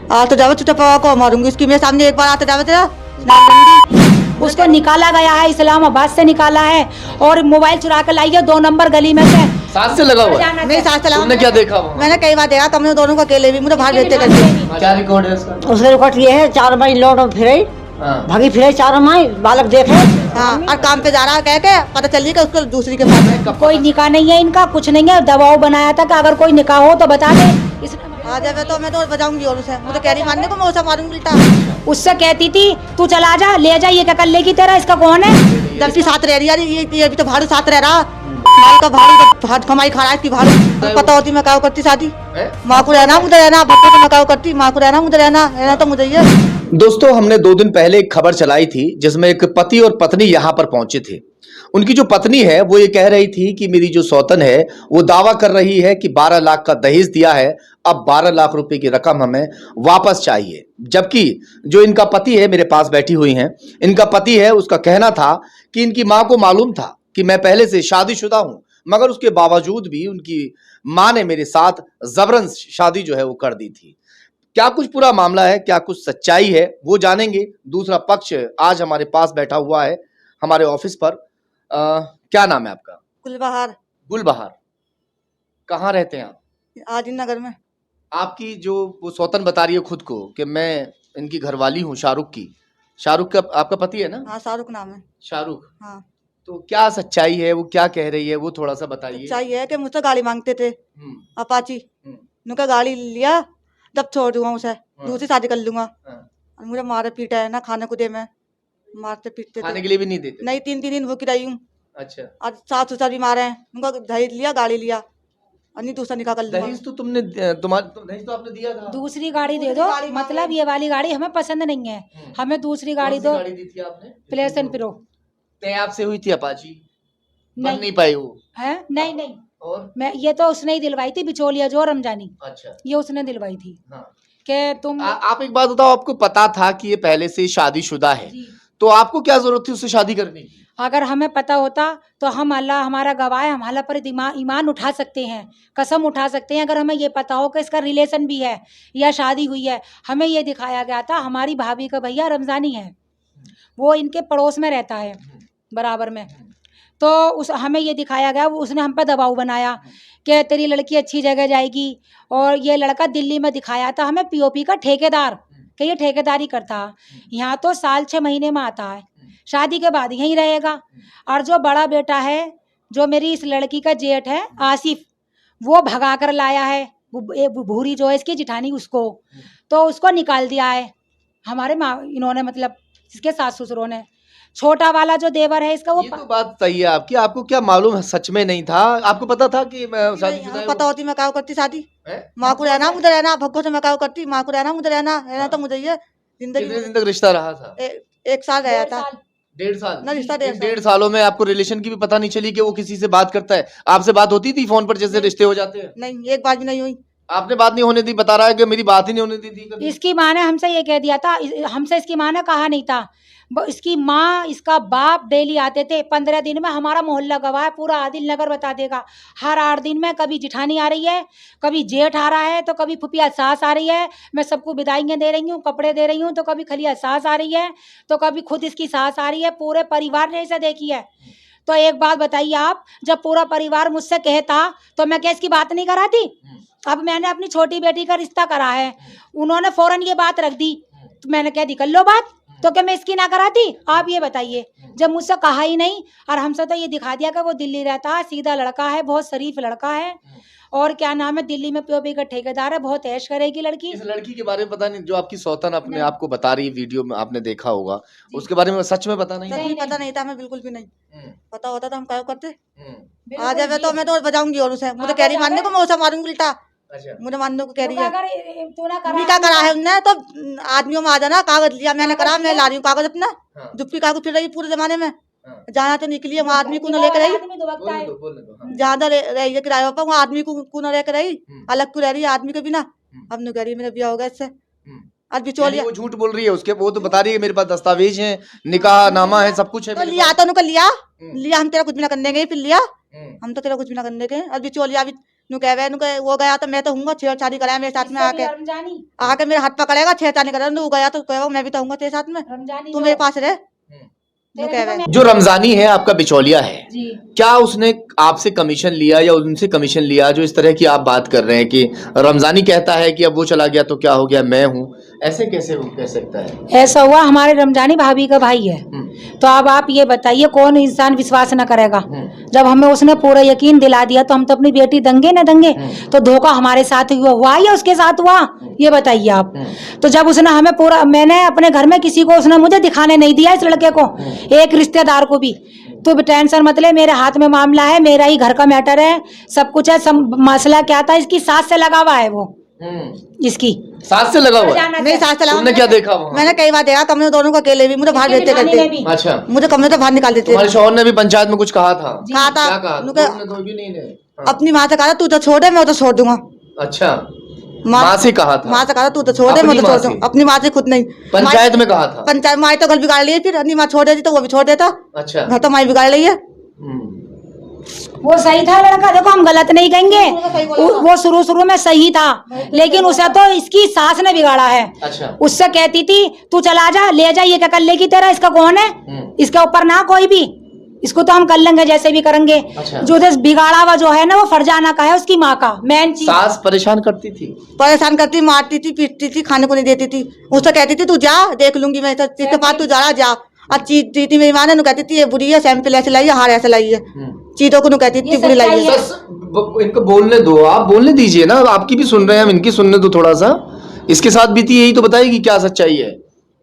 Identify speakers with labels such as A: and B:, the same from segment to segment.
A: तो जावे चुटा को मारूंगी इसकी, मेरे सामने एक बार आता जावे तेरा नाम लूंगी।
B: उसको निकाला गया है, इस्लामाबाद से निकाला है और मोबाइल चुरा कर लाई है 2 नंबर गली में से।
C: साथ से लगा हुआ है?
A: मेरी सास चला।
C: तुमने क्या देखा वहाँ?
A: मैंने कई बार देखा, कमरे दोनों को अकेले भी मुझे बाहर भेजते करके।
C: क्या रिकॉर्ड है उसका?
D: उसका रिकॉर्ड ये है, 4 मई लौट फिरे भागी फिरे 4 मई बालक देखे।
A: हाँ, और काम पे जा रहा है कह के पता चलिए कि उसको दूसरी के पास है।
B: कोई निकाह नहीं है इनका, कुछ नहीं है। दबाव बनाया था कि अगर कोई निकाह हो तो बता दे।
A: आ जाए तो मैं तो बजाऊंगी और उसे, मुझे कह रही मारने को, मैं उसे मारूंगी उल्टा।
B: उससे कहती थी तू चला जा, ले जा, ये क्या कर लेगी तेरा, इसका कौन है?
A: जब से साथ रह रही है, ये भी तो भाड़ू साथ रह रहा, माल का भाड़ू हाथ कमाई खा रहा है इसकी भाड़ू। पता होती मैं क्या करती शादी, माँ को रहना मुझे रहना, भक्का को मैं क्या करती, माँ को रहना मुझे रहना तो मुझे ये।
C: दोस्तों, हमने 2 दिन पहले एक खबर चलाई थी जिसमें एक पति और पत्नी यहाँ पर पहुंचे थे। उनकी जो पत्नी है वो ये कह रही थी कि मेरी जो सौतन है वो दावा कर रही है कि 12 लाख का दहेज दिया है, अब 12 लाख रुपए की रकम हमें वापस चाहिए। जबकि जो इनका पति है, मेरे पास बैठी हुई हैं, इनका पति है, उसका कहना था कि इनकी माँ को मालूम था कि मैं पहले से शादीशुदा हूं, मगर उसके बावजूद भी उनकी माँ ने मेरे साथ जबरन शादी जो है वो कर दी थी। क्या कुछ पूरा मामला है, क्या कुछ सच्चाई है, वो जानेंगे। दूसरा पक्ष आज हमारे पास बैठा हुआ है हमारे ऑफिस पर। क्या नाम है आपका?
A: गुलबहार।
C: गुलबहार। कहाँ रहते हैं आप?
A: आदिल नगर में।
C: आपकी जो वो सौतन बता रही है खुद को कि मैं इनकी घरवाली हूँ शाहरुख की। शाहरुख का आपका पति है ना?
A: हाँ, शाहरुख नाम है।
C: शाहरुख।
A: हाँ।
C: तो क्या सच्चाई है, वो क्या कह रही है, वो थोड़ा सा बताइए।
A: सच्चाई है कि मुझसे गाड़ी मांगते थे अपाची, उनका गाड़ी लिया, जब छोड़ दूंगा उसे, दूसरी शादी कर लूंगा। और मुझे मारे पीटा है ना, खाने को दे में मारते पीटते
C: खाने के लिए भी नहीं देते?
A: नहीं, 3 दिन भूखी रही हूँ।
C: अच्छा।
A: और सास ससुर भी मारे हैं, उनका दहेज लिया, गाड़ी लिया, और नहीं दूसरा निकाह कर लूंगा।
C: दहेज तो तुमने दहेज तो आपने दिया था।
B: दूसरी गाड़ी दे दो, मतलब ये वाली गाड़ी हमें पसंद नहीं है, हमें दूसरी गाड़ी दो।
C: गाड़ी दी थी आपने?
B: प्लेसन प्रो।
C: तय आपसे हुई थी अपाची? बन नहीं पाई वो
B: है? नहीं
C: और
B: मैं, ये तो उसने ही दिलवाई थी, बिचौलिया जो रमजानी।
C: अच्छा।
B: ये उसने दिलवाई थी।
C: हाँ।
B: कि तुम
C: आप एक बात बताओ, आपको पता था कि ये पहले से शादीशुदा है, तो आपको क्या जरूरत थी उससे शादी करने की?
B: अगर हमें पता होता तो हम, अल्लाह हमारा गवाह है, हम हमारा पर ईमान उठा सकते हैं, कसम उठा सकते हैं। अगर हमें ये पता हो कि इसका रिलेशन भी है या शादी हुई है। हमें ये दिखाया गया था, हमारी भाभी का भैया रमजानी है, वो इनके पड़ोस में रहता है बराबर में, तो हमें ये दिखाया गया, वो उसने हम पर दबाव बनाया कि तेरी लड़की अच्छी जगह जाएगी। और ये लड़का दिल्ली में दिखाया था हमें पीओपी का ठेकेदार, कि ये ठेकेदारी करता है, यहाँ तो साल 6 महीने में आता है, शादी के बाद यहीं रहेगा। और जो बड़ा बेटा है, जो मेरी इस लड़की का जेठ है आसिफ, वो भगा कर लाया है, भूरी जो है इसकी जिठानी, उसको तो उसको निकाल दिया है हमारे इन्होंने, मतलब इसके सास ससुरों ने। छोटा वाला जो देवर है इसका, वो
C: ये तो बात सही है आपकी। आपको क्या मालूम है, सच में नहीं था? आपको पता था कि मैं शादीशुदा हूं?
A: पता होती मैं क्या करती शादी, माँ को रहना मुझे रहना, भक्को से मैं क्या करती, माँ को रहना मुझे रहना तो मुझे ये जिंदगी।
C: कितने दिन तक रिश्ता रहा था?
A: 1 साल रहा था।
C: 1.5 साल
A: ना, रिश्ता 1.5
C: 1.5 सालों में आपको रिलेशन की भी पता नहीं चली कि वो किसी से बात करता है? आपसे बात होती थी फोन पर जैसे रिश्ते हो जाते हैं?
A: नहीं, एक बार भी नहीं हुई।
C: आपने बात नहीं होने दी, बता रहा है कि मेरी बात ही नहीं होने दी थी कभी।
B: इसकी माँ ने हमसे ये कह दिया था, हमसे इसकी माँ ने कहा नहीं था। इसकी माँ, इसका बाप डेली आते थे, 15 दिन में हमारा मोहल्ला गवाह है, पूरा आदिल नगर बता देगा। हर 8 दिन में कभी जिठानी आ रही है, कभी जेठ आ रहा है, तो कभी फुफिया सास आ रही है, मैं सबको विदाइयाँ दे रही हूँ, कपड़े दे रही हूँ, तो कभी खलिया सास आ रही है, तो कभी खुद इसकी सास आ रही है। पूरे परिवार ने इसे देखी है। तो एक बात बताइए आप, जब पूरा परिवार मुझसे कहता तो मैं क्या इसकी बात नहीं कराती? अब मैंने अपनी छोटी बेटी का रिश्ता करा है, उन्होंने फौरन ये बात रख दी, तो मैंने कह दी कर लो बात, तो क्या मैं इसकी ना कराती? आप ये बताइए, जब मुझसे कहा ही नहीं। और हमसे तो ये दिखा दिया कि वो दिल्ली रहता है, सीधा लड़का है, बहुत शरीफ लड़का है, और क्या नाम है, दिल्ली में पीओपी का ठेकेदार है, बहुत ऐश करेगी लड़की।
C: इस लड़की के बारे में पता नहीं, जो आपकी सौतन अपने आपको बता रही वीडियो में आपने देखा होगा, उसके बारे में सच में पता नहीं?
A: पता नहीं था हमें, बिल्कुल भी नहीं पता होता तो हम क्या करते। आ जाए तो मैं तो बजाऊंगी और उसे, मुझे कह रही मारने को, मैं उसे मारूंगी उल्टा। मुझे मारने को कह रही है। निकाह करा है उनने तो आदमियों में आ जाना, कागज लिया मैंने, करा मैं ला रही हूँ कागज अपना, दुप्पी कागज फिर रही पूरे जमाने में, जाना तो निकली वहाँ आदमी को न लेकर रही, ज्यादा रही है किराया पर, वहाँ आदमी को न लेकर रही, अलग को रह रही है आदमी के बिना। अब न कह रही मेरा ब्याह होगा इससे, आज बिचौलिया।
C: वो झूठ बोल रही है उसके, वो तो बता रही है मेरे पास दस्तावेज हैं, निकाह नामा है, सब कुछ है।
A: तो लिया, हम तेरा कुछ भी ना करने गए, फिर लिया, हम तो तेरा कुछ भी ना करने गए। और बिचौलिया भी नु कहे वो गया तो मैं तो हूँगा, छेड़छाड़ी कराया मेरे साथ में आके
B: रमजानी
A: आके मेरे हाथ पकड़ेगा, छेड़छाड़ी करेगा, तू गया तो कहेगा मैं भी तो हूँगा तेरे साथ में,
B: रमजानी
A: तू मेरे पास रहे। नु कहे
C: जो रमजानी है आपका बिचौलिया है,
B: जी
C: क्या उसने आपसे कमीशन लिया या उनसे कमीशन लिया? जो इस तरह की आप बात कर रहे हैं कि रमजानी कहता है कि अब वो चला गया तो क्या हो गया, मैं हूँ, ऐसे कैसे वो कह सकता है?
B: ऐसा हुआ, हमारे रमजानी भाभी का भाई है, तो अब आप ये बताइए कौन इंसान विश्वास न करेगा? जब हमें उसने पूरा यकीन दिला दिया तो हम तो अपनी बेटी दंगे न दंगे, तो धोखा हमारे साथ हुआ या उसके साथ हुआ, ये बताइए आप। तो जब उसने हमें पूरा, मैंने अपने घर में किसी को, उसने मुझे दिखाने नहीं दिया इस लड़के को, एक रिश्तेदार को भी। तो टेंशन मत ले, मेरे हाथ में मामला है, मेरा ही घर का मैटर है, सब कुछ है। मसला क्या था, इसकी सास से लगा हुआ है वो, इसकी
C: सास से लगा हुआ है?
A: मेरी सास चला,
C: तुमने क्या देखा वहाँ?
A: मैंने कई बार देखा, कमरे दोनों को अकेले भी मुझे बाहर देते करते,
C: अच्छा,
A: मुझे कमरे से बाहर निकाल देते।
C: तुम्हारे शौहर ने भी पंचायत में कुछ कहा था?
A: कहा था,
C: क्या कहा?
A: उनके-
C: तुमने तो भी नहीं ने।
A: अपनी माँ से कहा था तू तो छोड़ दे, मैं तो छोड़ दूंगा।
C: अच्छा, माँ से कहा था?
A: माँ से कहा था तू तो छोड़ दे, मैं
C: अपनी
A: तो
C: माँ
A: छोड़ दूंगा।
C: से?
A: अपनी माँ से खुद नहीं,
C: पंचायत में कहा था?
A: पंचायत माँ तो घर बिगाड़ ली है, फिर अपनी माँ छोड़ देती तो वो भी छोड़ देता,
C: अच्छा,
A: घर तो माँ बिगाड़ रही है।
B: वो सही था लड़का, देखो हम गलत नहीं कहेंगे, वो शुरू शुरू में सही था, लेकिन उसे तो इसकी सास ने बिगाड़ा है।
C: अच्छा,
B: उससे कहती थी तू चला जा, ले जा, ये क्या कर लेगी तेरा, इसका कौन है, इसके ऊपर ना कोई भी, इसको तो हम कर लेंगे जैसे भी करेंगे।
C: अच्छा।
B: जो देश बिगाड़ा हुआ जो है ना, वो फरजाना का है, उसकी माँ का मेन चीज।
C: सास परेशान करती थी?
A: परेशान करती, मारती थी, पीटती थी, खाने को नहीं देती थी। उससे कहती थी तू जा, देख लूंगी मैं, जिसके पास तू जा। और चीज मेरी माँ ने कहती थी ये बुरी है, सैंपल ऐसे लाई है, हार ऐसे लाई है, चीजों को कहती थी बुरी लाई है।
C: इनको बोलने दो, आप बोलने दीजिए ना, आपकी भी सुन रहे हैं हम, इनकी सुनने दो थोड़ा सा। इसके साथ बीती यही तो बताएगी क्या सच्चाई है,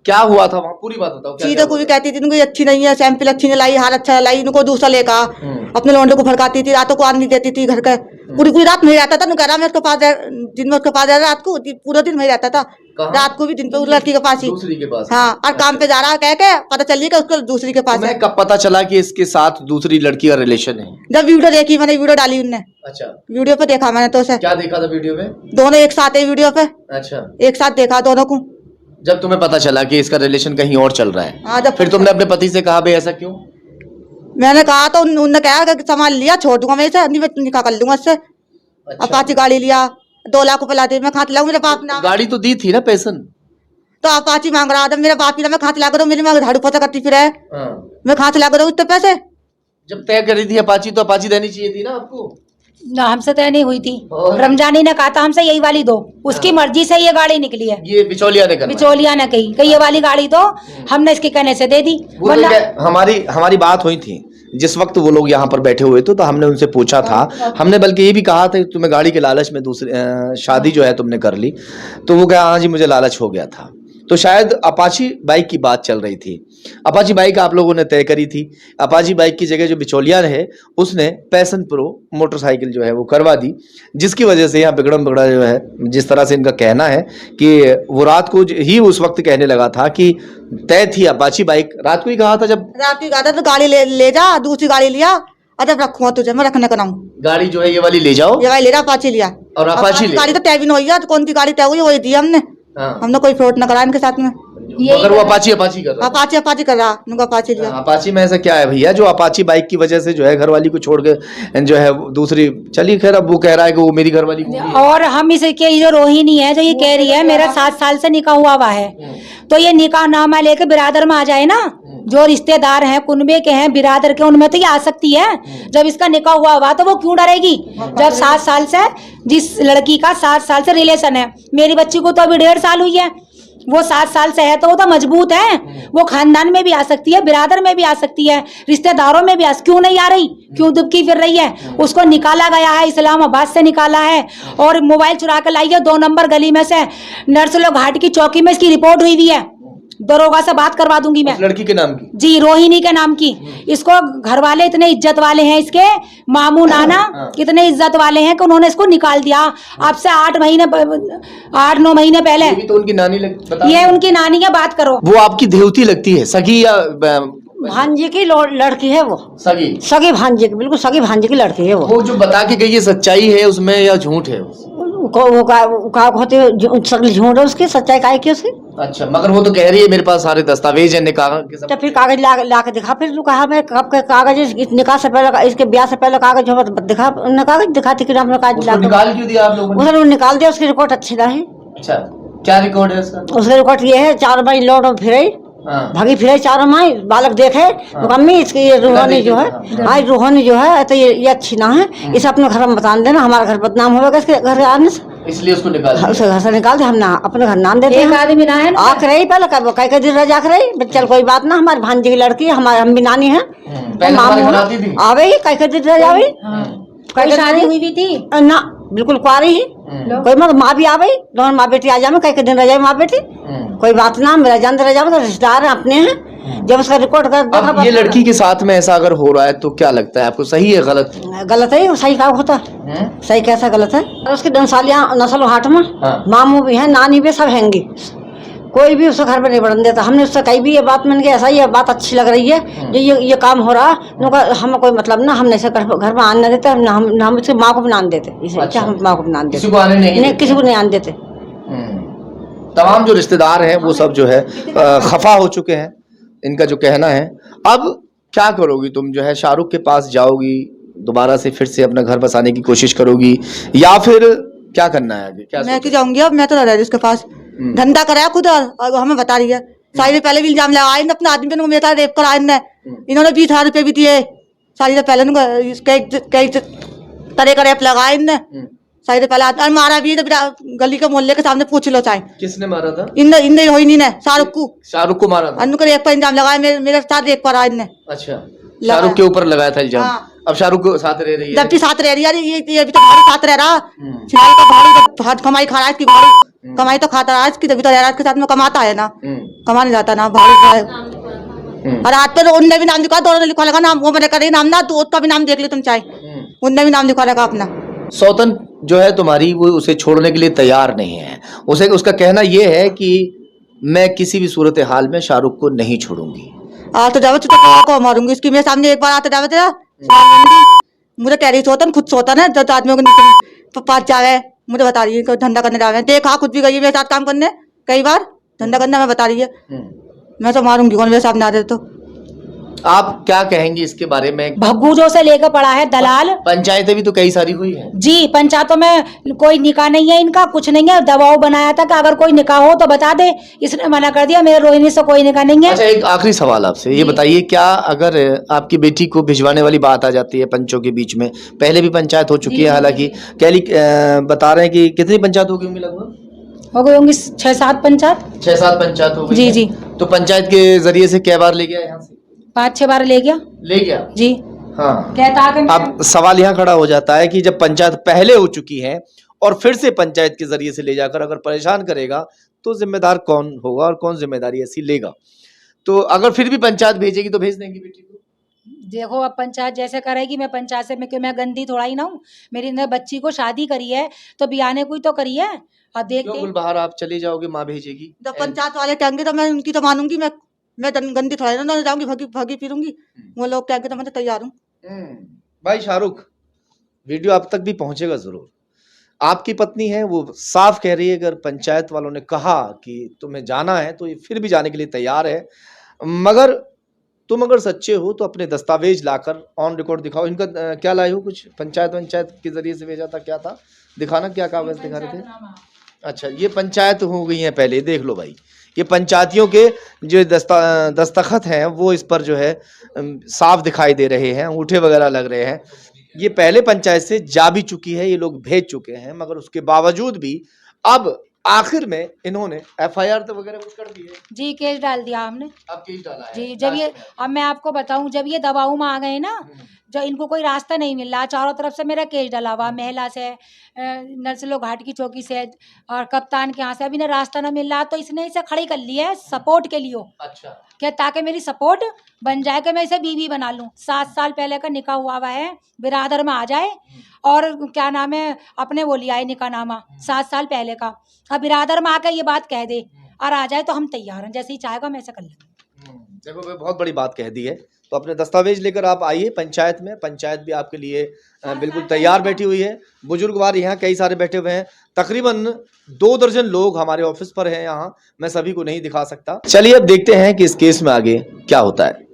C: क्या हुआ था वहाँ, पूरी बात बताओ।
A: चीजों को भी कहती थी इनको अच्छी नहीं है, सैंपल अच्छी नहीं लाई, हार अच्छा लाई, इनको दूसरा लेका अपने लौंडे को भड़काती थी, रातों को आने नहीं देती थी घर का, पूरी रात नहीं रहता था। कह रहा मैं उसके पास, दिन में उसके पास रह, रात को पूरा दिन वही रहता था, रात को भी दिन पे उस लड़की के पास ही,
C: दूसरी के पास?
A: हाँ, और काम पे जा रहा कह के पता चलिए कि उसको दूसरी के पास है।
C: कब पता चला कि इसके साथ दूसरी लड़की का रिलेशन है?
A: जब वीडियो देखी मैंने, वीडियो डाली उनने।
C: अच्छा,
A: वीडियो पे देखा मैंने तो उसे।
C: क्या देखा था वीडियो में?
A: दोनों एक साथ है वीडियो पे।
C: अच्छा,
A: एक साथ देखा दोनों को।
C: जब तुम्हें पता चला कि इसका रिलेशन कहीं और चल रहा है,
A: हाँ, जब
C: फिर तुमने अपने पति से कहा भाई ऐसा क्यों?
A: मैंने कहा तो उन्होंने कहा कि सामान लिया, छोड़ दूंगा मैं इसे, निकाह कर लूंगा इससे। अपाची गाड़ी लिया, 2 लाख रुपए लाते, मैं खात लाऊं, मेरे बाप ने
C: गाड़ी तो दी थी ना पैसन?
A: तो अपाची मांग रहा था, मेरे बाप ही मैं खात ला कर, मेरी माँ झाड़ू पोछा करती फिर है, मैं खात ला कर इतने पैसे।
C: जब तय करी थी अपाची तो अपाची देनी चाहिए थी ना आपको?
B: ना, हमसे तय नहीं हुई थी,
C: और?
B: रमजानी ने कहा था हमसे यही वाली दो, उसकी मर्जी से ये गाड़ी निकली है,
C: ये बिचौलिया ने करना है।
B: बिचौलिया ने कही कि ये वाली गाड़ी दो, हमने इसके कहने से दे दी।
C: हमारी बात हुई थी जिस वक्त वो लोग यहाँ पर बैठे हुए थे, तो हमने उनसे पूछा था, हमने बल्कि ये भी कहा था कि तुम्हें गाड़ी के लालच में दूसरी शादी जो है तुमने कर ली, तो वो कहा हाँ जी मुझे लालच हो गया था। तो शायद अपाची बाइक की बात चल रही थी, अपाची बाइक आप लोगों ने तय करी थी। अपाची बाइक की जगह जो बिचौलिया है उसने पैशन प्रो मोटरसाइकिल जो है वो करवा दी, जिसकी वजह से यहाँ बिगड़म बिगड़ा जो है, जिस तरह से इनका कहना है कि वो रात को ही उस वक्त कहने लगा था कि तय थी अपाची बाइक, रात को ही कहा था, जब
A: रात की कहा था तो गाड़ी ले जा, दूसरी गाड़ी लिया, अरे रखूंगा तुझे, मैं रखने का नाम,
C: गाड़ी जो है ये वाली ले जाओ,
A: ये वाली ले रहा, अपाची लिया।
C: और अपाची ले,
A: गाड़ी तो तय भी नहीं हुई है, तो कौन सी गाड़ी तय हुई वही दी हमने। हमने कोई फ्रॉड न करा इनके साथ में,
C: मगर वो अपाची कर रहा,
A: अपाची कर रहा, उनको अपाची लिया।
C: अपाची में ऐसा क्या है भैया जो अपाची बाइक की वजह से जो है घरवाली को छोड़ के जो है दूसरी चली? खैर अब वो कह रहा है कि वो मेरी घरवाली को,
B: और हम इसे के जो रोहिणी है जो ये कह रही है मेरा 7 साल से निकाह हुआ है, तो ये निकाह नामा लेके बिरादर में आ जाए ना, जो रिश्तेदार हैं, कुनबे के हैं, बिरादर के, उनमें तो ये आ सकती है। जब इसका निकाह हुआ तो वो क्यों डरेगी? जब 7 साल से, जिस लड़की का 7 साल से रिलेशन है, मेरी बच्ची को तो अभी 1.5 साल हुई है, वो 7 साल से है तो वो तो मजबूत है, वो खानदान में भी आ सकती है, बिरादर में भी आ सकती है, रिश्तेदारों में भी क्यों नहीं आ रही, क्यों दुबकी फिर रही है? उसको निकाला गया है, इस्लामाबाद से निकाला है, और मोबाइल चुरा कर लाई है 2 नंबर गली में से, नर्सलो घाट की चौकी में इसकी रिपोर्ट हुई है, दरोगा से बात करवा दूंगी मैं।
C: लड़की के नाम की? जी,
B: रोहिणी के नाम की। इसको घर वाले इतने इज्जत वाले हैं, इसके मामू नाना इतने इज्जत वाले हैं कि उन्होंने इसको निकाल दिया। अब से 8-9 महीने पहले।
C: ये भी तो उनकी नानी
B: ये उनकी नानी है, बात करो।
C: वो आपकी देवती लगती है, सगी या
D: भांजे की लड़की है वो?
C: सगी
D: भांजे की, बिल्कुल सगी भांजे की लड़की है वो।
C: वो जो बता के गई है सच्चाई है उसमें या झूठ है?
D: वो होते झूठ है उसकी, सच्चाई काय की उसकी?
C: अच्छा, मगर वो तो कह रही है मेरे पास सारे दस्तावेज हैं निकाह के सब।
D: तो फिर कागज ला के दिखा, फिर तू कहा मैं कब के कागज इस निकाह से पहले, इसके ब्याह से पहले कागज हो दिखा, उन्होंने कागज दिखाती कि हमने कागज
C: उसको निकाल क्यों दिया आप लोगों ने?
D: उसने निकाल दिया, उसकी रिकॉर्ड अच्छी नहीं।
C: अच्छा, क्या रिकॉर्ड है उसका?
D: उसका रिकॉर्ड ये है, 4 बाई लौट और फिरे भागी फिरे चारों माई बालक देखे मम्मी इसकी ये रूहानी जो है, आज रूहानी जो है तो ये अच्छी ना है, इसे अपने घर में बता देना, हमारा घर बदनाम होगा इसके घर आने से,
C: इसलिए उसको निकाल दिया।
D: उसे घर से निकाल दे, हम ना अपने घर नाम देते हैं।
B: आदमी ना है
D: आख रही पहले कई दिन रह जाकर रही, चल कोई बात ना, हमारी भांजी की लड़की हमारे, हम भी नानी है, आवे ही कई दिन रह जावे,
B: कोई शादी हुई भी थी
D: ना बिल्कुल कुआरी ही, कोई मतलब माँ भी आवे, दोनों माँ बेटी आ जाए, कई दिन रह जाए माँ बेटी, कोई बात ना, मेरा जान रह जाए तो रिश्तेदार अपने हैं। जब उसका रिकॉर्ड कर
C: अब ये लड़की के साथ में ऐसा अगर हो रहा है तो क्या लगता है आपको, सही है गलत?
D: गलत है, सही क्या होता है, सही कैसा गलत है? उसके दंसालियाँ नस्ल हाट में मामू भी है, नानी भी सब हैंगी, कोई भी उसके घर पे नहीं बढ़ने देता। हमने उससे कही भी ये बात, मैंने ऐसा ये बात अच्छी लग रही है, ये काम हो रहा, हमें कोई मतलब ना, हम ऐसे घर में आने देते, हम इसकी माँ को भी नाम देते, इसे हम माँ को भी नाम देते, किसी को नहीं आने देते।
C: तमाम जो रिश्तेदार हैं वो सब जो है खफा हो चुके हैं, इनका जो कहना है। अब क्या करोगी तुम, जो है शाहरुख के पास जाओगी, दोबारा से फिर से अपना घर बसाने की कोशिश करोगी, या फिर क्या करना है आगे? क्या
A: मैं क्यों जाऊंगी, अब मैं तो रह रही उसके पास, धंधा कराया खुद और हमें बता रही है। सारी पहले भी इल्जाम लगाए अपने आदमी पे, मेरे साथ रेप कराया इन्होंने 20,000 रुपए भी दिए, सारी से पहले कई तरह का रेप लगाया इनने, सारी से पहले मारा भी, गली के मोहल्ले के सामने पूछ लो चाहे।
C: किसने मारा था?
A: इन रोहिणी ने शाहरुख को
C: मारा था,
A: अनु को रेप पर इल्जाम लगाया, मेरे साथ रेप करा इनने।
C: अच्छा, शाहरुख के ऊपर लगाया था इल्जाम। अब शाहरुख को साथ रह रही है,
A: जबकि साथ रह रही है, ये भी तो भाड़ी साथ रह रहा, छिनारी का भाड़ी कमाई खा रहा है, इसकी भाड़ी कमाई तो खाता रहा है इसकी, तभी तो रह रहा है इसके साथ में, कमाता है ना, कमाने जाता ना भाड़ी। और आज पे उनने भी नाम लिखा, दोनों ने लिखा लगा नाम, वो मैंने करे नाम ना, तो उसका भी नाम देख लो तुम चाहे, उनने भी नाम लिखा लगा अपना।
C: सौतन जो है तुम्हारी, वो उसे छोड़ने के लिए तैयार नहीं है, उसे उसका कहना ये है कि मैं किसी भी सूरत हाल में शाहरुख को नहीं छोड़ूंगी।
A: तो जावे तो को मारूंगी, इसकी मेरे सामने एक बार आते जावे तेरा मुझे कह रही सोतन, खुद सोतन है, जब आदमियों को पास जावे, मुझे बता रही है धंधा करने जावे, देखा खुद भी गई मेरे साथ काम करने कई बार, धंधा करने में बता रही है, मैं तो मारूंगी कौन मेरे सामने आ रहे। तो
C: आप क्या कहेंगी इसके बारे में?
B: भग्गूजों से लेकर पड़ा है दलाल,
C: पंचायतें भी तो कई सारी हुई हैं
B: जी, पंचायतों में कोई निकाह नहीं है इनका, कुछ नहीं है, दबाव बनाया था कि अगर कोई निकाह हो तो बता दे, इसने मना कर दिया, मेरे रोहिणी से कोई निकाह नहीं है।
C: अच्छा, एक आखिरी सवाल आपसे, ये बताइए, क्या अगर आपकी बेटी को भिजवाने वाली बात आ जाती है पंचों के बीच में, पहले भी पंचायत हो चुकी है, हालांकि कैली बता रहे हैं कि कितनी पंचायत हो गई होंगी, लगभग
B: हो गई होंगी 6-7 पंचायत,
C: 6-7 पंचायत हो गई
B: जी जी।
C: तो पंचायत के जरिए से क्या बार ले गया यहाँ से?
B: 5-6 बार ले गया जी।
C: हाँ,
B: कहता है
C: अब सवाल यहाँ खड़ा हो जाता है कि जब पंचायत पहले हो चुकी है और फिर से पंचायत के जरिए से ले जाकर अगर परेशान करेगा तो जिम्मेदार कौन होगा और कौन जिम्मेदारी ऐसी लेगा? तो अगर फिर भी पंचायत भेजेगी तो भेज देंगी बेटी को?
B: देखो, अब पंचायत जैसे करेगी, मैं पंचायत से मैं गंदी थोड़ा ही ना हूँ, मेरी ने बच्ची को शादी करी है तो बियाने को ही तो करी है, और देखते
C: बाहर आप चली जाओगे, माँ भेजेगी,
A: जब पंचायत वाले कहेंगे तो मैं उनकी तो मानूंगी, मैं गंदी थोड़ा ना जाऊंगी, भागी फिरूंगी, वो लोग कहेंगे तो मैं तो तैयार हूँ।
C: भाई शाहरुख, वीडियो आप तक भी पहुंचेगा जरूर। आपकी पत्नी है, वो साफ कह रही है अगर पंचायत वालों ने कहा कि तुम्हें जाना है तो ये फिर भी जाने के लिए तैयार है, मगर तुम अगर सच्चे हो तो अपने दस्तावेज लाकर ऑन रिकॉर्ड दिखाओ। इनका क्या लाए हो, कुछ पंचायत के जरिए से भेजा था, क्या था, दिखाना, क्या कागज दिखा रहे थे? अच्छा, ये पंचायत हो गई है पहले, देख लो भाई, ये पंचायतियों के जो दस्तखत हैं वो इस पर जो है साफ दिखाई दे रहे हैं, अंगूठे वगैरह लग रहे हैं। ये पहले पंचायत से जा भी चुकी है, ये लोग भेज चुके हैं, मगर उसके बावजूद भी अब आखिर में इन्होंने FIR तो वगैरह कुछ कर दी है
B: जी, केस डाल दिया हमने।
C: अब केस डाला है
B: जी, जब ये, अब मैं आपको बताऊं, जब ये दबाव में आ गए ना, जब इनको कोई रास्ता नहीं मिल रहा, चारों तरफ से मेरा केस डला हुआ, महिला से, नरसिलो घाट की चौकी से और कप्तान के यहाँ से, अभी ना रास्ता ना मिल रहा, तो इसने इसे खड़ी कर ली है सपोर्ट के लिए।
C: अच्छा,
B: क्या, ताकि मेरी सपोर्ट बन जाए कि मैं इसे बीवी बना लूं। 7 साल पहले का निकाह हुआ है, बिरादर में आ जाए, और क्या नाम है, अपने वो लिया है निकाहनामा 7 साल पहले का, अब बिरादर में आकर ये बात कह दे और आ जाए तो हम तैयार हैं, जैसे ही चाहेगा मैं ऐसा कर लूँगी।
C: देखो भाई बहुत बड़ी बात कह दी है। तो अपने दस्तावेज लेकर आप आइए पंचायत में, पंचायत भी आपके लिए बिल्कुल तैयार बैठी हुई है। बुजुर्गवार यहाँ कई सारे बैठे हुए हैं, तकरीबन 2 दर्जन लोग हमारे ऑफिस पर हैं यहाँ, मैं सभी को नहीं दिखा सकता। चलिए अब देखते हैं कि इस केस में आगे क्या होता है।